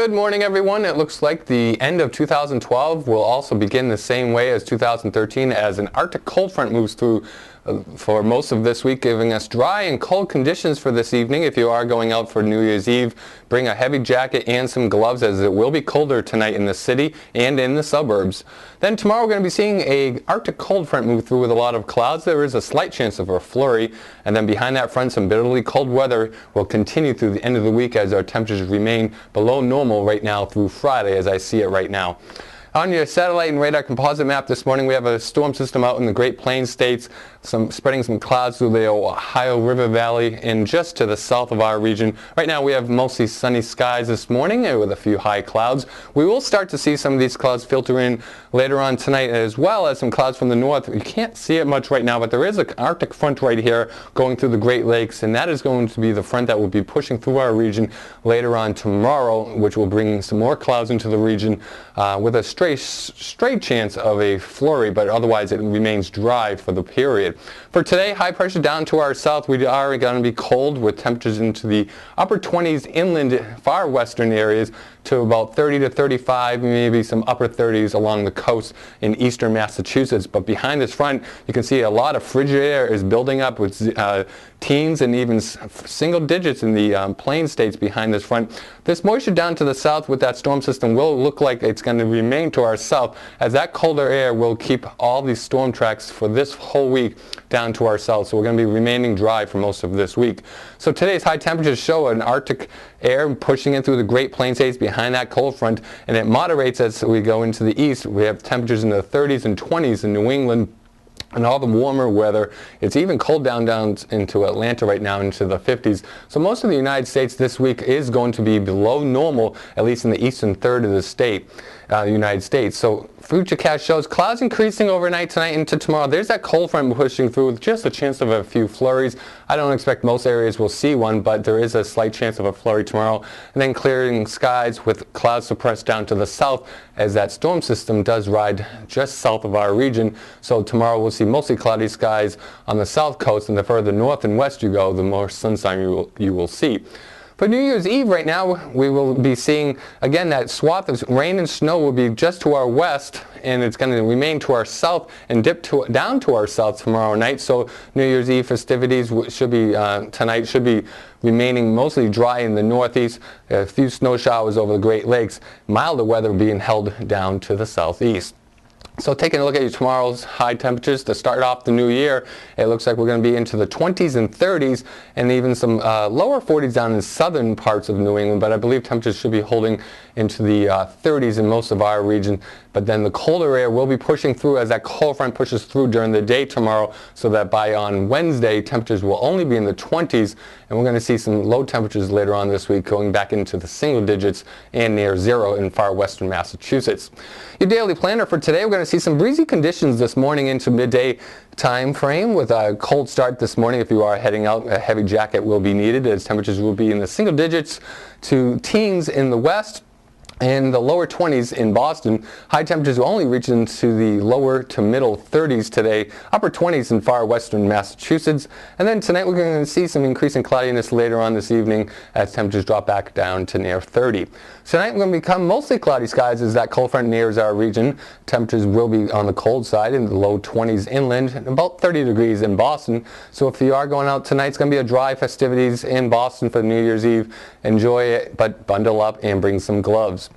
Good morning, everyone. It looks like the end of 2012 will also begin the same way as 2013 as an Arctic cold front moves through for most of this week, giving us dry and cold conditions for this evening. If you are going out for New Year's Eve, bring a heavy jacket and some gloves, as it will be colder tonight in the city and in the suburbs. Then tomorrow we're going to be seeing an Arctic cold front move through with a lot of clouds. There is a slight chance of a flurry, and then behind that front some bitterly cold weather will continue through the end of the week as our temperatures remain below normal right now through Friday as I see it right now. On your satellite and radar composite map this morning, we have a storm system out in the Great Plains states, spreading some clouds through the Ohio River Valley and just to the south of our region. Right now we have mostly sunny skies this morning with a few high clouds. We will start to see some of these clouds filter in later on tonight, as well as some clouds from the north. You can't see it much right now, but there is an Arctic front right here going through the Great Lakes, and that is going to be the front that will be pushing through our region later on tomorrow, which will bring some more clouds into the region with a straight chance of a flurry, but otherwise it remains dry for the period. For today, high pressure down to our south. We are going to be cold with temperatures into the upper 20s inland, far western areas, to about 30 to 35, maybe some upper 30s along the coast in eastern Massachusetts. But behind this front, you can see a lot of frigid air is building up with teens and even single digits in the plain states behind this front. This moisture down to the south with that storm system will look like it's going to remain to our south, as that colder air will keep all these storm tracks for this whole week down to our south. So we're going to be remaining dry for most of this week. So today's high temperatures show an Arctic air pushing in through the Great Plains states behind that cold front, and it moderates as we go into the east. We have temperatures in the 30s and 20s in New England and all the warmer weather. It's even cold down into Atlanta right now, into the 50s. So most of the United States this week is going to be below normal, at least in the eastern third of the state, the United States. So Futurecast shows clouds increasing overnight tonight into tomorrow. There's that cold front pushing through with just a chance of a few flurries. I don't expect most areas will see one, but there is a slight chance of a flurry tomorrow. And then clearing skies with clouds suppressed down to the south as that storm system does ride just south of our region. So tomorrow we'll see mostly cloudy skies on the south coast, and the further north and west you go, the more sunshine you will see. For New Year's Eve right now, we will be seeing, again, that swath of rain and snow will be just to our west, and it's going to remain to our south and dip down to our south tomorrow night. So New Year's Eve festivities should be tonight should be remaining mostly dry in the northeast, a few snow showers over the Great Lakes, milder weather being held down to the southeast. So taking a look at tomorrow's high temperatures to start off the new year, it looks like we're going to be into the 20s and 30s and even some lower 40s down in southern parts of New England, but I believe temperatures should be holding into the 30s in most of our region. But then the colder air will be pushing through as that cold front pushes through during the day tomorrow, so that by on Wednesday temperatures will only be in the 20s, and we're going to see some low temperatures later on this week going back into the single digits and near zero in far western Massachusetts. Your daily planner for today, we're going to see some breezy conditions this morning into midday time frame with a cold start this morning. If you are heading out, a heavy jacket will be needed as temperatures will be in the single digits to teens in the west and the lower 20s in Boston. High temperatures will only reach into the lower to middle 30s today, upper 20s in far western Massachusetts. And then tonight we're going to see some increasing cloudiness later on this evening as temperatures drop back down to near 30. Tonight we're going to become mostly cloudy skies as that cold front nears our region. Temperatures will be on the cold side in the low 20s inland, and about 30 degrees in Boston. So if you are going out tonight, it's going to be a dry festivities in Boston for New Year's Eve. Enjoy it, but bundle up and bring some gloves.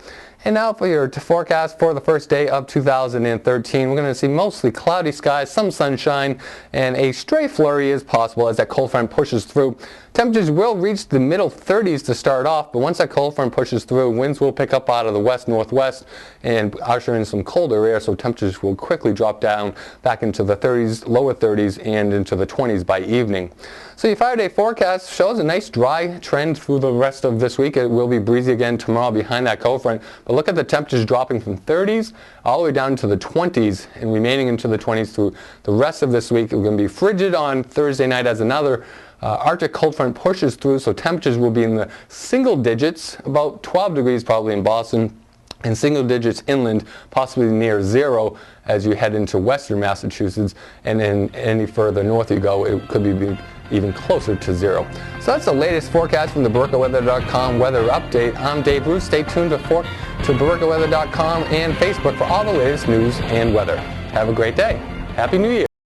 And now for your forecast for the first day of 2013. We're going to see mostly cloudy skies, some sunshine, and a stray flurry is possible as that cold front pushes through. Temperatures will reach the middle 30s to start off, but once that cold front pushes through, winds will pick up out of the west-northwest and usher in some colder air, so temperatures will quickly drop down back into the 30s, lower 30s, and into the 20s by evening. So your 5-day forecast shows a nice dry trend through the rest of this week. It will be breezy again tomorrow behind that cold front, but look at the temperatures dropping from 30s all the way down to the 20s and remaining into the 20s through the rest of this week. We're going to be frigid on Thursday night as another Arctic cold front pushes through, so temperatures will be in the single digits, about 12 degrees probably in Boston, and single digits inland, possibly near zero as you head into western Massachusetts, and then any further north you go, it could be even closer to zero. So that's the latest forecast from the BurkaWeather.com weather update. I'm Dave Roos. Stay tuned to BurkaWeather.com and Facebook for all the latest news and weather. Have a great day. Happy New Year.